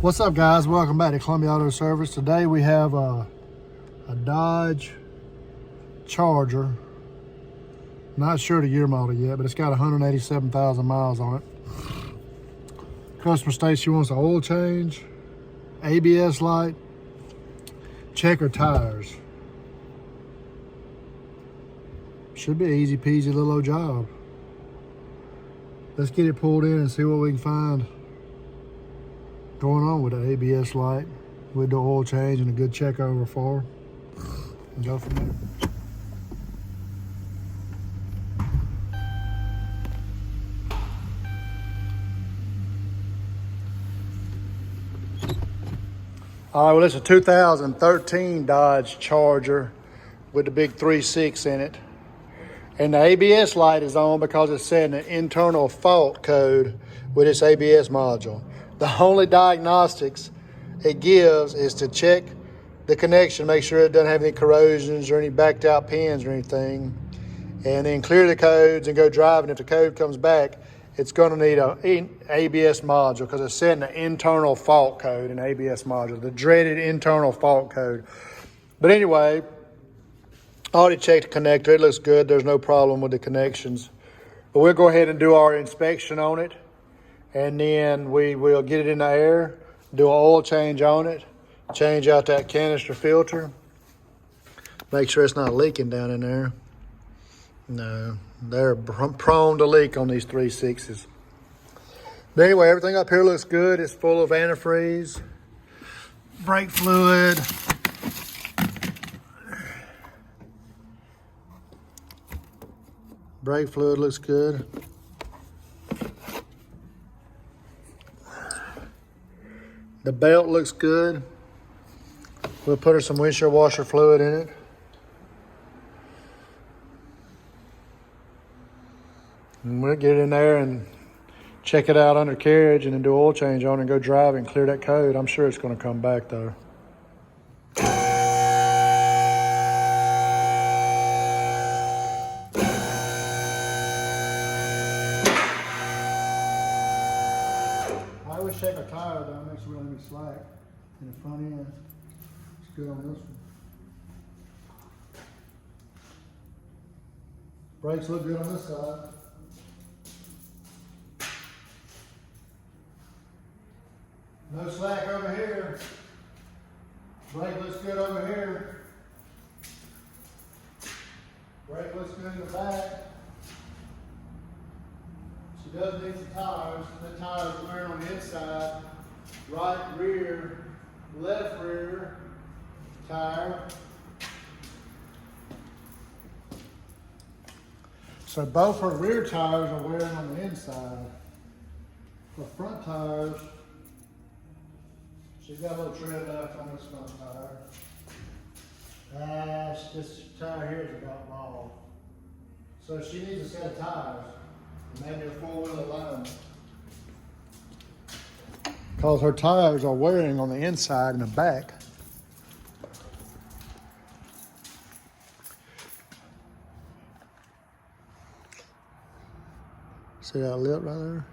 What's up, guys? Welcome back to Columbia Auto Service. Today we have a Dodge Charger. Not sure the year model yet, but it's got 187,000 miles on it. Customer states she wants an oil change, ABS light, checker tires. Should be an easy peasy little old job. Let's get it pulled in and see what we can find going on with the ABS light, with the oil change and a good check over for her, and go from there. All right, well, it's a 2013 Dodge Charger with the big 3.6 in it. And the ABS light is on because it's setting an internal fault code with its ABS module. The only diagnostics it gives is to check the connection, make sure it doesn't have any corrosions or any backed out pins or anything, and then clear the codes and go driving. If the code comes back, it's going to need an ABS module because it's setting an internal fault code in ABS module, the dreaded internal fault code. But anyway, I already checked the connector. It looks good. There's no problem with the connections. But we'll go ahead and do our inspection on it, and then we will get it in the air, do an oil change on it, change out that canister filter, make sure it's not leaking down in there. No, they're prone to leak on these 3.6s. But anyway, everything up here looks good. It's full of antifreeze, brake fluid, brake fluid looks good. The belt looks good. We'll put her some windshield washer fluid in it. And we'll get it in there and check it out under carriage and then do oil change on it and go drive and clear that code. I'm sure it's going to come back though. I always check our tire down, make sure we don't have any slack in the front end. It's good on this one. Brakes look good on this side. No slack over here. Brake looks good over here. Brake looks good in the back. She does need some tires. The tires are wearing on the inside. Right rear, left rear tire. So both her rear tires are wearing on the inside. The front tires, she's got a little tread left on this front tire. This tire here is about bald. So she needs a set of tires. Maybe a four-wheel alignment. Because her tires are wearing on the inside and the back. See that lip right there?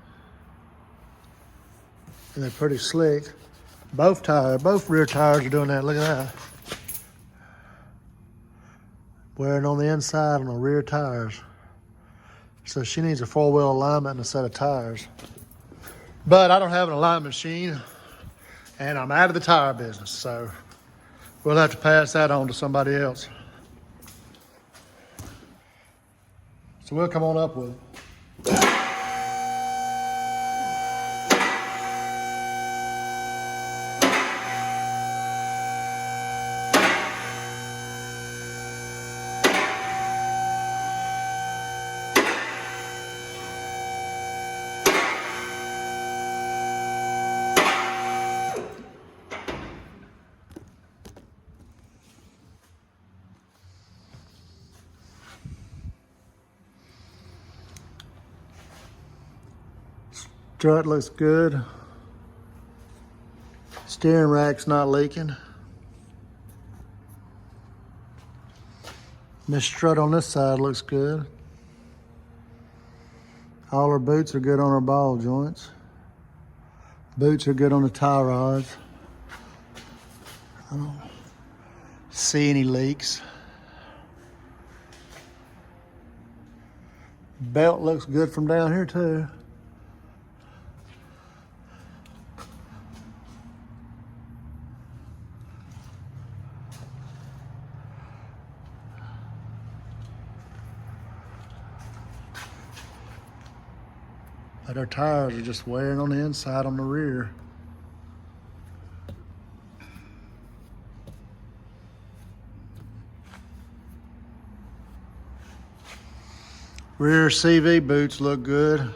And they're pretty slick. Both rear tires are doing that. Look at that. Wearing on the inside on the rear tires. So she needs a four-wheel alignment and a set of tires. But I don't have an alignment machine, and I'm out of the tire business, so we'll have to pass that on to somebody else. So we'll come on up with it. Strut looks good. Steering rack's not leaking. This strut on this side looks good. All her boots are good on her ball joints. Boots are good on the tie rods. I don't see any leaks. Belt looks good from down here too. But our tires are just wearing on the inside on the rear. Rear CV boots look good.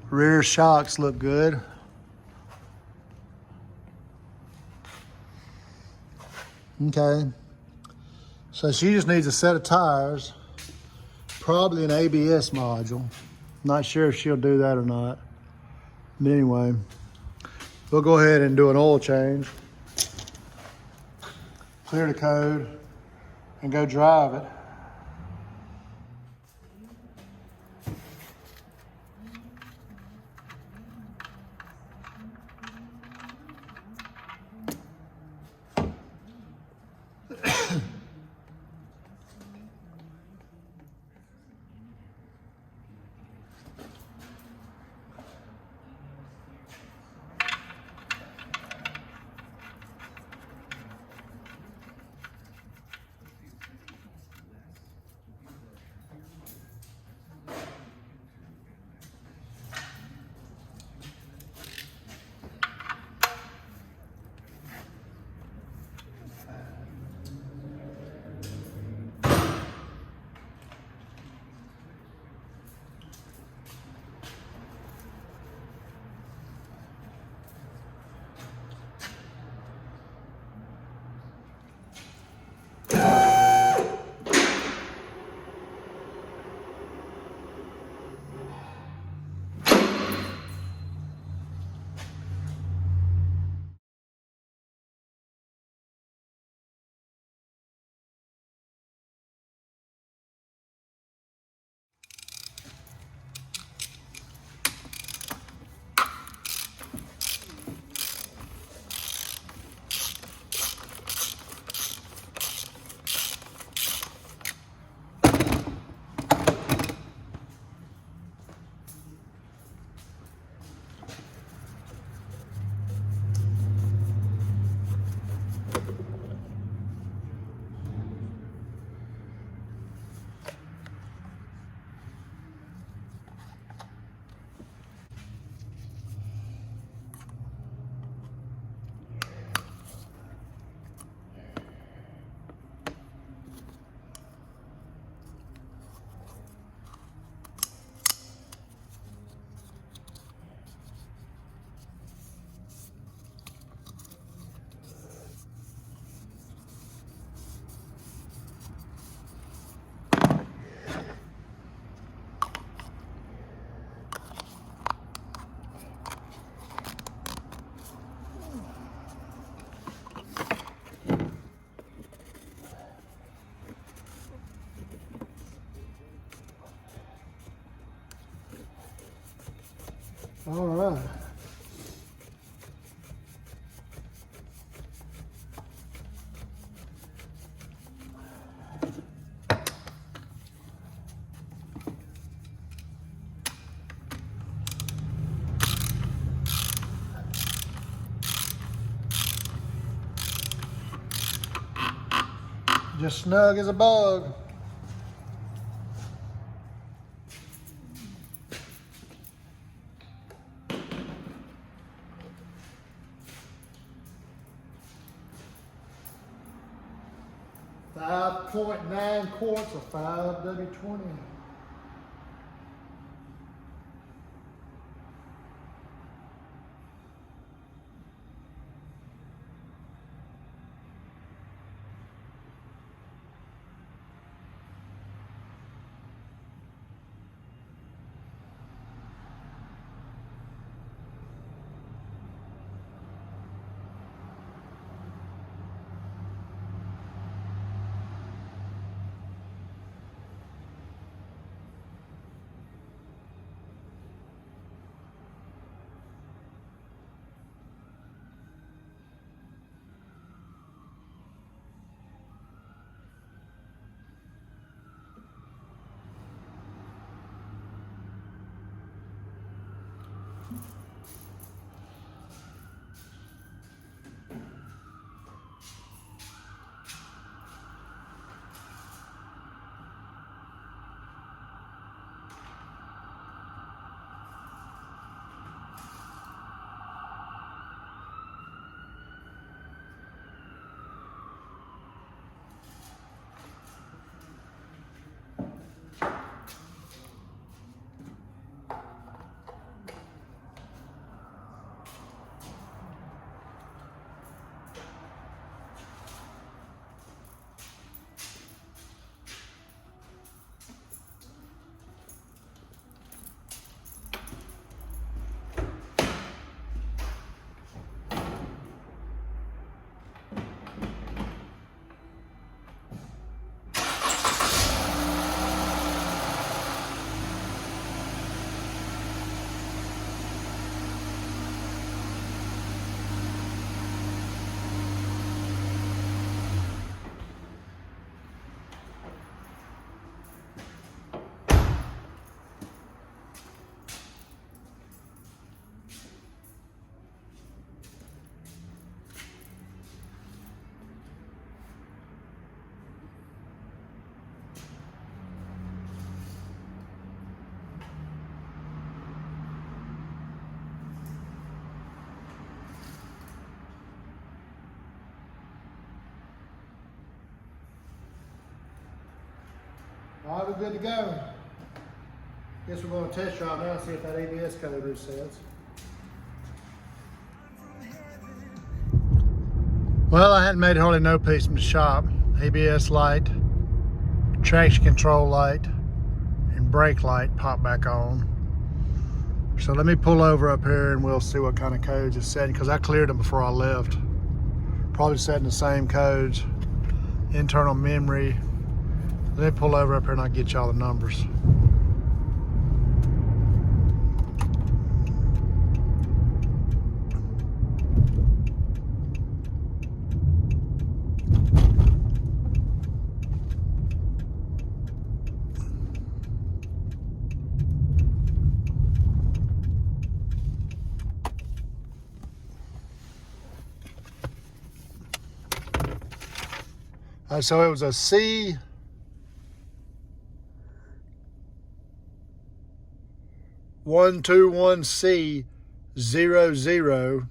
Rear shocks look good. Okay. So she just needs a set of tires, probably an ABS module. Not sure if she'll do that or not. But anyway, we'll go ahead and do an oil change. Clear the code and go drive it. All right. Just snug as a bug. .9 quarts of 5W20. All right, we're good to go. Guess we're going to test drive now and see if that ABS code resets. Well, I hadn't made hardly no piece from the shop. ABS light, traction control light, and brake light pop back on. So let me pull over up here and we'll see what kind of codes it's setting, because I cleared them before I left. Probably setting the same codes. Internal memory. Let me pull over up here and I'll get y'all the numbers. So it was a C 121C 00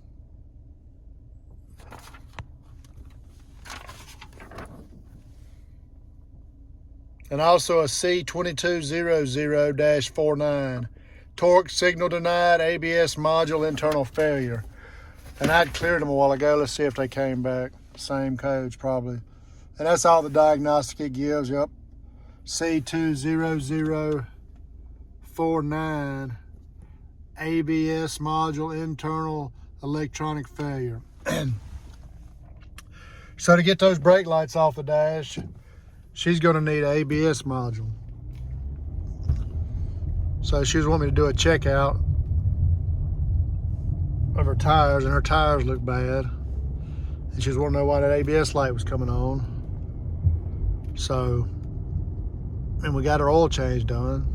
and also a C2200-49. Torque signal denied, ABS module internal failure. And I'd cleared them a while ago. Let's see if they came back. Same codes probably. And that's all the diagnostic it gives. Yep. C20049, ABS module internal electronic failure. So to get those brake lights off the dash, she's going to need an ABS module. So she was wanting me to do a checkout of her tires, and her tires look bad. And she was wanting to know why that ABS light was coming on. So, and we got her oil change done.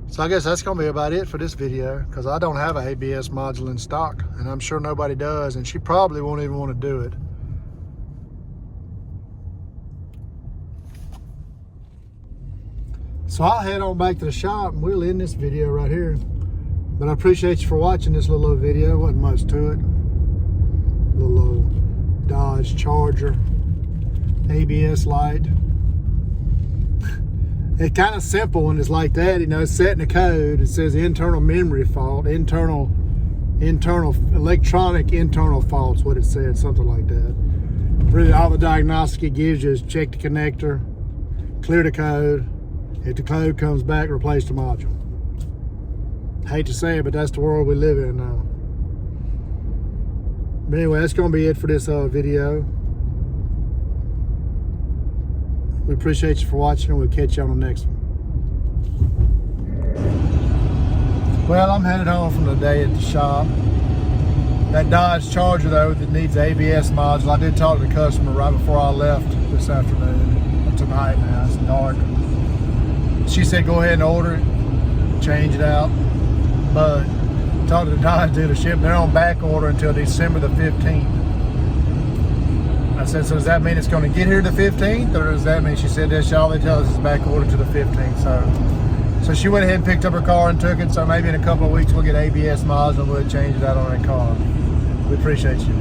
So I guess that's gonna be about it for this video, because I don't have an ABS module in stock, and I'm sure nobody does, and she probably won't even want to do it. So I'll head on back to the shop and we'll end this video right here. But I appreciate you for watching this little old video. Wasn't much to it. Little old Dodge Charger, ABS light. It's kind of simple when it's like that, you know, setting the code. It says internal memory fault, internal electronic internal faults, what it said, something like that. Really all the diagnostic it gives you is check the connector, clear the code. If the code comes back, replace the module. Hate to say it, but that's the world we live in now. But anyway, that's going to be it for this video. We appreciate you for watching, and we'll catch you on the next one. Well, I'm headed home from the day at the shop. That Dodge Charger, though, that needs the ABS module, I did talk to the customer right before I left this afternoon, or tonight now, it's dark. She said go ahead and order it, change it out. But talked to the Dodge dealership, they're on back order until December the 15th. I said, so does that mean it's going to get here the 15th, or does that mean? She said that's all they tell us is back order to the 15th. So she went ahead and picked up her car and took it. So maybe in a couple of weeks we'll get ABS module and we'll change it out on that car. We appreciate you.